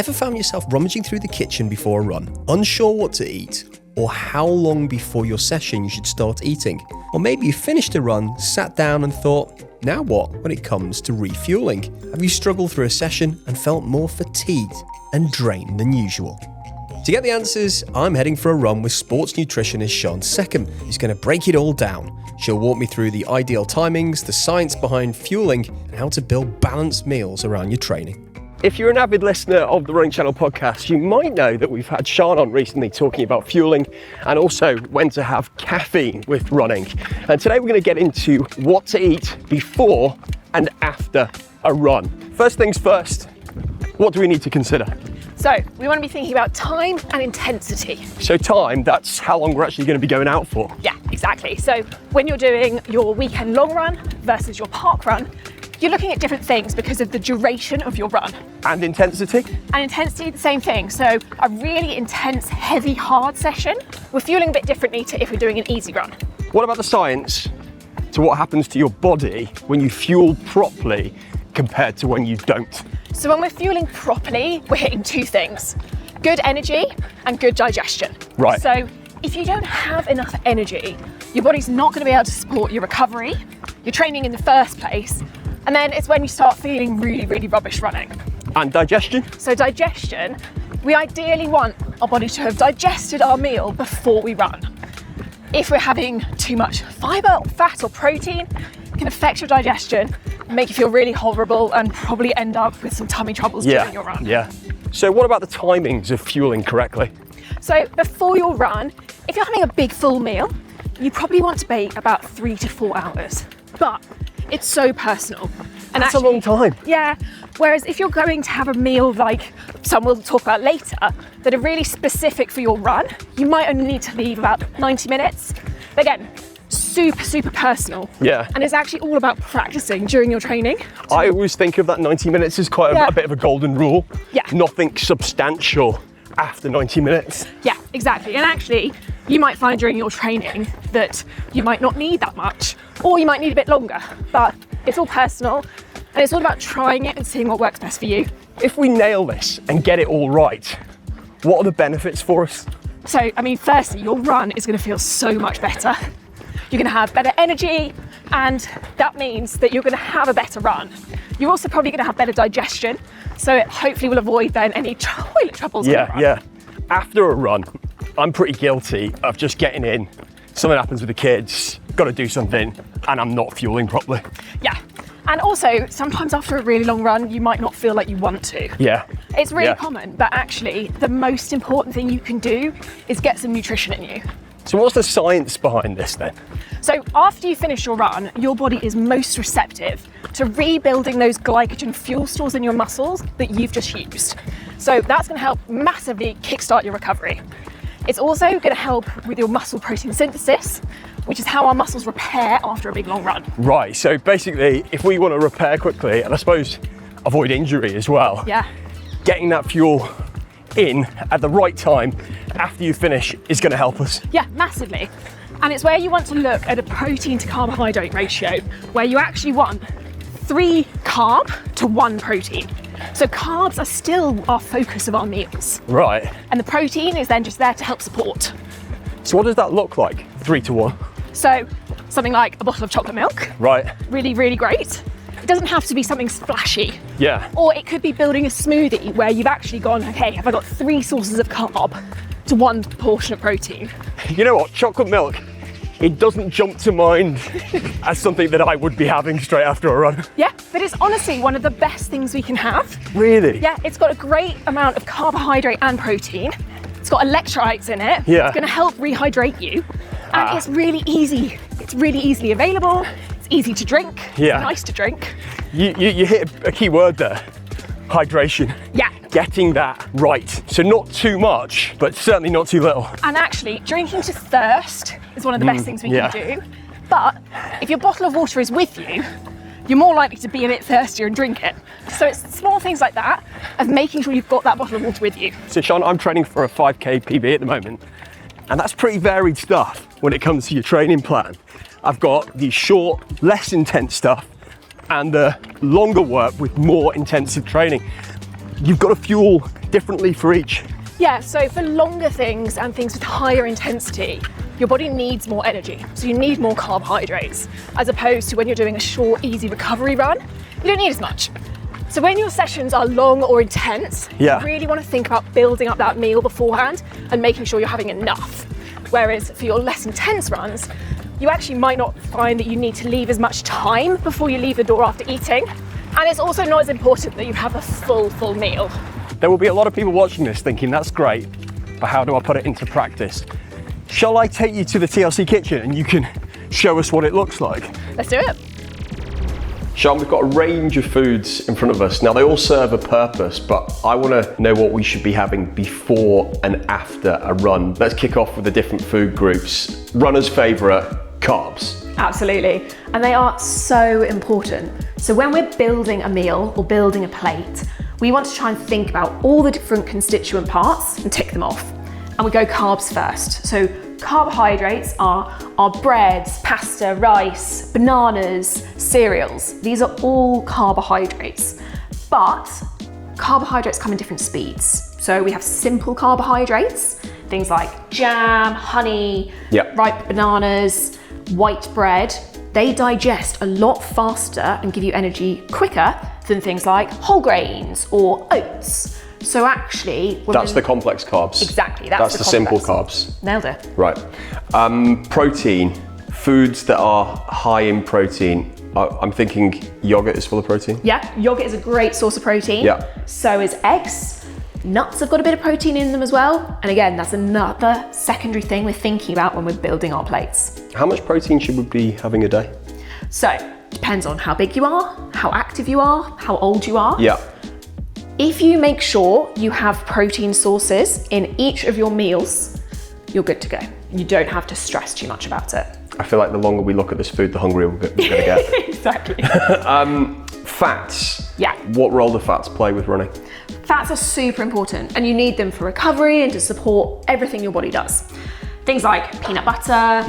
Ever found yourself rummaging through the kitchen before a run, unsure what to eat, or how long before your session you should start eating? Or maybe you finished a run, sat down and thought, now what when it comes to refueling? Have you struggled through a session and felt more fatigued and drained than usual? To get the answers, I'm heading for a run with sports nutritionist Sian Seccombe, who's going to break it all down. She'll walk me through the ideal timings, the science behind fueling, and how to build balanced meals around your training. If you're an avid listener of the Running Channel podcast, you might know that we've had Sian on recently talking about fueling and also when to have caffeine with running. And today we're going to get into what to eat before and after a run. First things first, what do we need to consider? So we want to be thinking about time and intensity. So time, that's how long we're actually going to be going out for. Yeah, exactly. So when you're doing your weekend long run versus your park run, you're looking at different things because of the duration of your run. And intensity? And intensity, the same thing. So a really intense, heavy, hard session, we're fueling a bit differently to if we're doing an easy run. What about the science to what happens to your body when you fuel properly compared to when you don't? So when we're fueling properly, we're hitting two things: good energy and good digestion. Right. So if you don't have enough energy, your body's not going to be able to support your recovery, your training in the first place, and then it's when you start feeling really, really rubbish running. And digestion? So digestion, we ideally want our body to have digested our meal before we run. If we're having too much fibre or fat or protein, it can affect your digestion, make you feel really horrible and probably end up with some tummy troubles during your run. Yeah. So what about the timings of fueling correctly? So before your run, if you're having a big full meal, you probably want to be about 3 to 4 hours. But it's so personal. And That's a long time. Yeah. Whereas if you're going to have a meal like some we'll talk about later that are really specific for your run, you might only need to leave about 90 minutes. But again, super, super personal. Yeah. And it's actually all about practicing during your training. I always think of that 90 minutes as quite a bit of a golden rule. Yeah. Nothing substantial after 90 minutes. Yeah, exactly. And actually, you might find during your training that you might not need that much, or you might need a bit longer, but it's all personal and it's all about trying it and seeing what works best for you. If we nail this and get it all right, what are the benefits for us? So, I mean, firstly, your run is going to feel so much better. You're going to have better energy, and that means that you're going to have a better run. You're also probably going to have better digestion, so it hopefully will avoid then any toilet troubles. Yeah. After a run, I'm pretty guilty of just getting in, something happens with the kids, got to do something, and I'm not fueling properly. Yeah. And also, sometimes after a really long run, you might not feel like you want to. Yeah. It's really common, but actually, the most important thing you can do is get some nutrition in you. So what's the science behind this then? So after you finish your run, your body is most receptive to rebuilding those glycogen fuel stores in your muscles that you've just used. So that's going to help massively kickstart your recovery. It's also going to help with your muscle protein synthesis, which is how our muscles repair after a big long run. Right, so basically, if we want to repair quickly, and I suppose avoid injury as well, getting that fuel in at the right time after you finish is going to help us. Yeah, massively. And it's where you want to look at a protein to carbohydrate ratio, where you actually want 3 carb to 1 protein. So carbs are still our focus of our meals. Right. And the protein is then just there to help support. So what does that look like, 3 to 1? So something like a bottle of chocolate milk. Right. Really, really great. It doesn't have to be something splashy. Yeah. Or it could be building a smoothie where you've actually gone, okay, have I got 3 sources of carb to 1 portion of protein? You know what, chocolate milk, it doesn't jump to mind as something that I would be having straight after a run. Yeah, but it's honestly one of the best things we can have. Really? Yeah, it's got a great amount of carbohydrate and protein. It's got electrolytes in it. Yeah. It's going to help rehydrate you. And it's really easy. It's really easily available. It's easy to drink. Yeah. It's nice to drink. You hit a key word there, hydration. Yeah. Getting that right. So not too much, but certainly not too little. And actually, drinking to thirst is one of the best things we can do. But if your bottle of water is with you, you're more likely to be a bit thirstier and drink it. So it's small things like that of making sure you've got that bottle of water with you. So Sian, I'm training for a 5k PB at the moment, and that's pretty varied stuff when it comes to your training plan. I've got the short, less intense stuff and the longer work with more intensive training. You've got to fuel differently for each? Yeah, so for longer things and things with higher intensity, your body needs more energy. So you need more carbohydrates, as opposed to when you're doing a short, easy recovery run, you don't need as much. So when your sessions are long or intense, you really want to think about building up that meal beforehand and making sure you're having enough. Whereas for your less intense runs, you actually might not find that you need to leave as much time before you leave the door after eating. And it's also not as important that you have a full meal. There will be a lot of people watching this thinking, that's great, but how do I put it into practice? Shall I take you to the TLC kitchen and you can show us what it looks like? Let's do it. Sian, we've got a range of foods in front of us. Now they all serve a purpose, but I want to know what we should be having before and after a run. Let's kick off with the different food groups. Runner's favourite, carbs. Absolutely, and they are so important. So when we're building a meal or building a plate, we want to try and think about all the different constituent parts and tick them off. And we go carbs first. So carbohydrates are our breads, pasta, rice, bananas, cereals. These are all carbohydrates, but carbohydrates come in different speeds. So we have simple carbohydrates, things like jam, honey, ripe bananas, white bread. They digest a lot faster and give you energy quicker than things like whole grains or oats. So actually, that's the complex carbs. Exactly, that's the simple carbs. Nailed it. Right. Protein, foods that are high in protein. I'm thinking yogurt is full of protein. Yeah, yogurt is a great source of protein. Yeah. So is eggs. Nuts have got a bit of protein in them as well. And again, that's another secondary thing we're thinking about when we're building our plates. How much protein should we be having a day? So, depends on how big you are, how active you are, how old you are. Yeah. If you make sure you have protein sources in each of your meals, you're good to go. You don't have to stress too much about it. I feel like the longer we look at this food, the hungrier we're going to get. Exactly. Fats. Yeah. What role do fats play with running? Fats are super important and you need them for recovery and to support everything your body does. Things like peanut butter,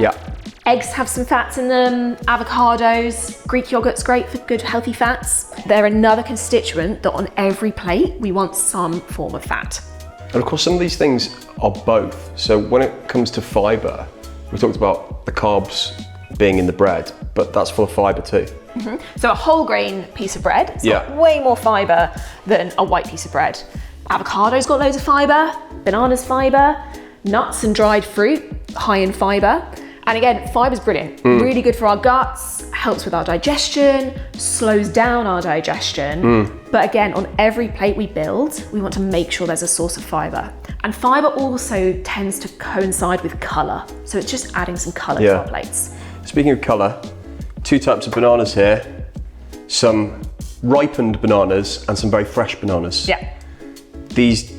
eggs have some fats in them, avocados, Greek yogurt's great for good healthy fats. They're another constituent that on every plate we want some form of fat. And of course some of these things are both. So when it comes to fibre, we talked about the carbs being in the bread, but that's full of fibre too. So a whole grain piece of bread, it's got way more fibre than a white piece of bread. Avocado's got loads of fibre, bananas fibre, nuts and dried fruit, high in fibre. And again, fibre's brilliant, really good for our guts, helps with our digestion, slows down our digestion. But again, on every plate we build, we want to make sure there's a source of fibre. And fibre also tends to coincide with colour. So it's just adding some colour to our plates. Speaking of colour, 2 types of bananas here, some ripened bananas and some very fresh bananas. Yeah. These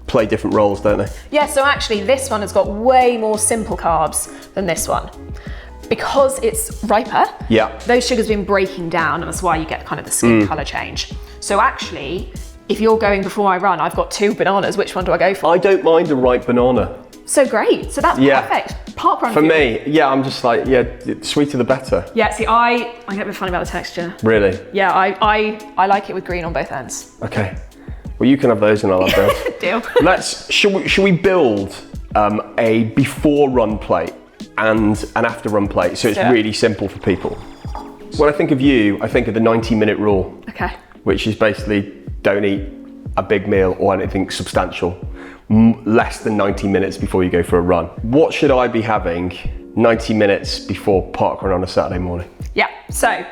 play different roles, don't they? Yeah, so actually this one has got way more simple carbs than this one. Because it's riper, those sugars have been breaking down and that's why you get kind of the skin colour change. So actually, if you're going before I run, I've got 2 bananas, which one do I go for? I don't mind a ripe banana. So great, so that's perfect. Park run for me, I'm just like, sweeter the better. Yeah, see, I get a bit funny about the texture. Really? Yeah, I like it with green on both ends. Okay. Well, you can have those and I'll have those. Deal. Should we build a before run plate and an after run plate so it's really simple for people? When I think of you, I think of the 90-minute rule. Okay. Which is basically don't eat a big meal or anything substantial less than 90 minutes before you go for a run. What should I be having 90 minutes before parkrun on a Saturday morning? Yeah, so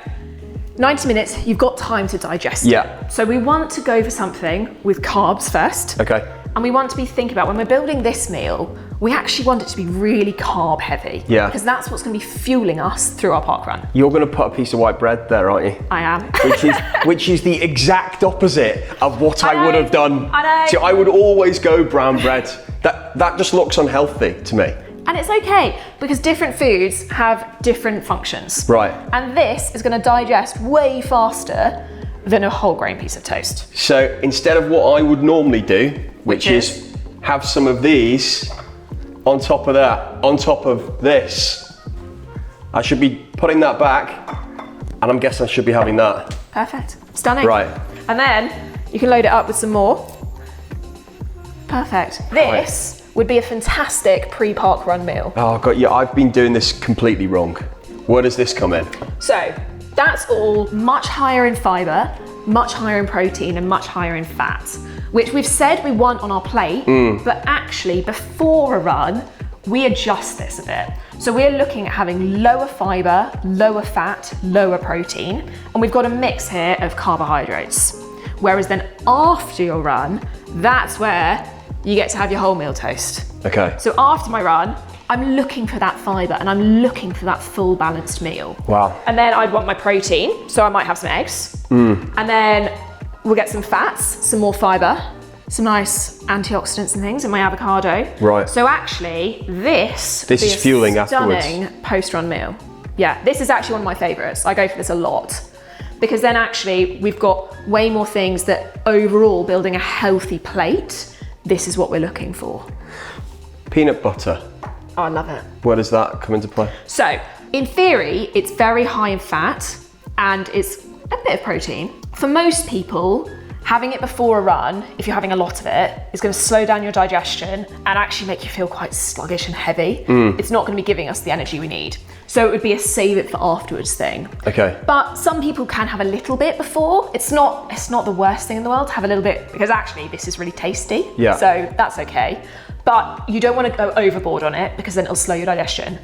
90 minutes, you've got time to digest it. So we want to go for something with carbs first. Okay. And we want to be thinking about when we're building this meal, we actually want it to be really carb heavy. Yeah. Because that's what's going to be fueling us through our parkrun. You're going to put a piece of white bread there, aren't you? I am. which is the exact opposite of what I would have done. I know. So I would always go brown bread. That just looks unhealthy to me. And it's okay, because different foods have different functions. Right. And this is going to digest way faster than a whole grain piece of toast. So instead of what I would normally do, which is have some of these on top of that, on top of this, I should be putting that back, and I'm guessing I should be having that. Perfect. Stunning. Right. And then you can load it up with some more. Perfect. This would be a fantastic pre-park run meal. Oh God, yeah, I've been doing this completely wrong. Where does this come in? So that's all much higher in fibre, much higher in protein and much higher in fat, which we've said we want on our plate, but actually before a run, we adjust this a bit. So we're looking at having lower fibre, lower fat, lower protein, and we've got a mix here of carbohydrates. Whereas then after your run, that's where you get to have your wholemeal toast. Okay. So after my run, I'm looking for that fibre and I'm looking for that full balanced meal. Wow. And then I'd want my protein, so I might have some eggs. And then we'll get some fats, some more fibre, some nice antioxidants and things in my avocado. Right. So actually, this is fueling afterwards. Stunning post-run meal. Yeah, this is actually one of my favourites. I go for this a lot. Because then actually, we've got way more things that overall, building a healthy plate, this is what we're looking for. Peanut butter. Oh, I love it. Where does that come into play? So, in theory, it's very high in fat and it's a bit of protein. For most people, having it before a run, if you're having a lot of it, is going to slow down your digestion and actually make you feel quite sluggish and heavy. It's not going to be giving us the energy we need. So it would be a save it for afterwards thing. Okay. But some people can have a little bit before. It's not the worst thing in the world to have a little bit, because actually this is really tasty. Yeah. So that's okay. But you don't want to go overboard on it because then it'll slow your digestion.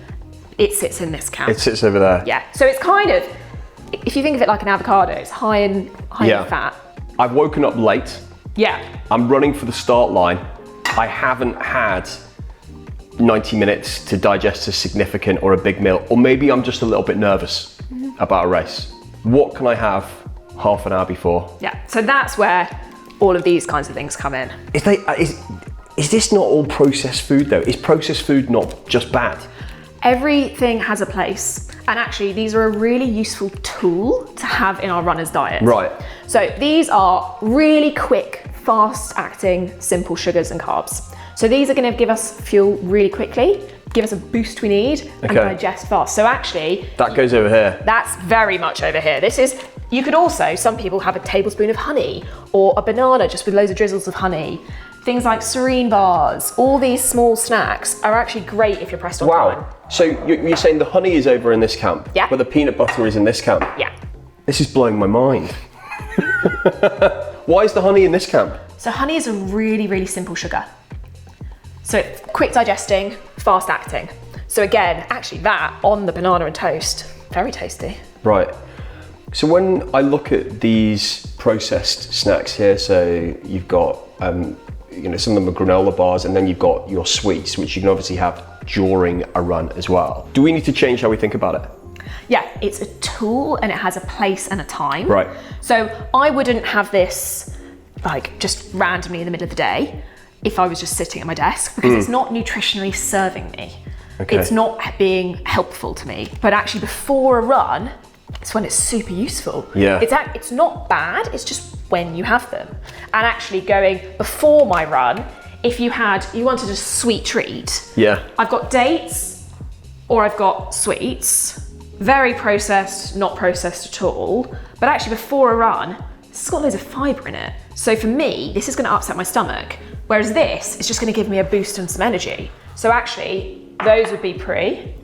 It sits in this camp. It sits over there. Yeah. So it's kind of, if you think of it like an avocado, it's high in fat. I've woken up late. Yeah. I'm running for the start line. I haven't had 90 minutes to digest a significant or a big meal, or maybe I'm just a little bit nervous about a race. What can I have half an hour before? Yeah. So that's where all of these kinds of things come in. Is this not all processed food though? Is processed food not just bad? Everything has a place, and actually these are a really useful tool to have in our runner's diet. Right. So these are really quick, fast-acting, simple sugars and carbs. So these are going to give us fuel really quickly, give us a boost we need, and digest fast. So actually, that goes over here. That's very much over here. You could also, some people have a tablespoon of honey, or a banana just with loads of drizzles of honey. Things like serene bars, all these small snacks are actually great if you're pressed on time. Wow. So you're saying the honey is over in this camp? Yeah. But the peanut butter is in this camp? Yeah. This is blowing my mind. Why is the honey in this camp? So honey is a really, really simple sugar. So it's quick digesting, fast acting. So again, actually that on the banana and toast, very tasty. Right. So when I look at these processed snacks here, so you've got, some of them are granola bars, and then you've got your sweets, which you can obviously have during a run as well. Do we need to change how we think about it? Yeah, it's a tool and it has a place and a time. Right. So I wouldn't have this like just randomly in the middle of the day if I was just sitting at my desk, because it's not nutritionally serving me. Okay. It's not being helpful to me. But actually before a run, it's when it's super useful. Yeah. It's not bad, it's just when you have them. And actually going before my run, if you wanted a sweet treat, yeah, I've got dates or I've got sweets, very processed, not processed at all. But actually before a run, this has got loads of fibre in it. So for me, this is going to upset my stomach. Whereas this is just going to give me a boost and some energy. So actually, those would be pre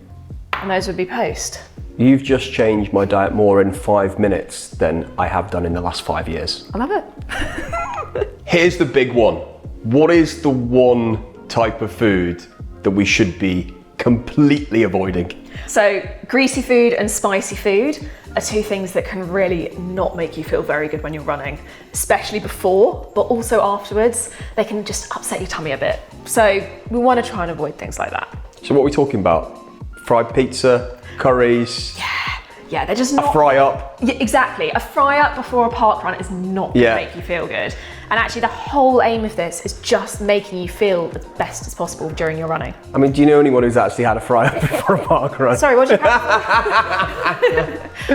and those would be post. You've just changed my diet more in 5 minutes than I have done in the last 5 years. I love it. Here's the big one. What is the one type of food that we should be completely avoiding? So greasy food and spicy food are two things that can really not make you feel very good when you're running, especially before, but also afterwards. They can just upset your tummy a bit. So we want to try and avoid things like that. So what are we talking about? Fried pizza, curries? Yeah, they're just not... A fry up? Yeah, exactly. A fry up before a park run is not going to make you feel good. And actually the whole aim of this is just making you feel as best as possible during your running. I mean, do you know anyone who's actually had a fry up before a park run? Sorry, what did you have?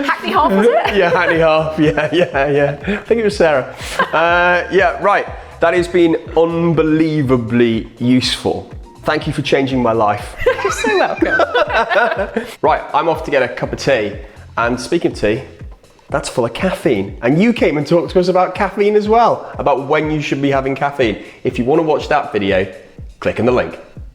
Hackney half, was it? Yeah, Hackney half, yeah. I think it was Sarah. Right. That has been unbelievably useful. Thank you for changing my life. You're so welcome. Right, I'm off to get a cup of tea. And speaking of tea, that's full of caffeine. And you came and talked to us about caffeine as well, about when you should be having caffeine. If you want to watch that video, click on the link.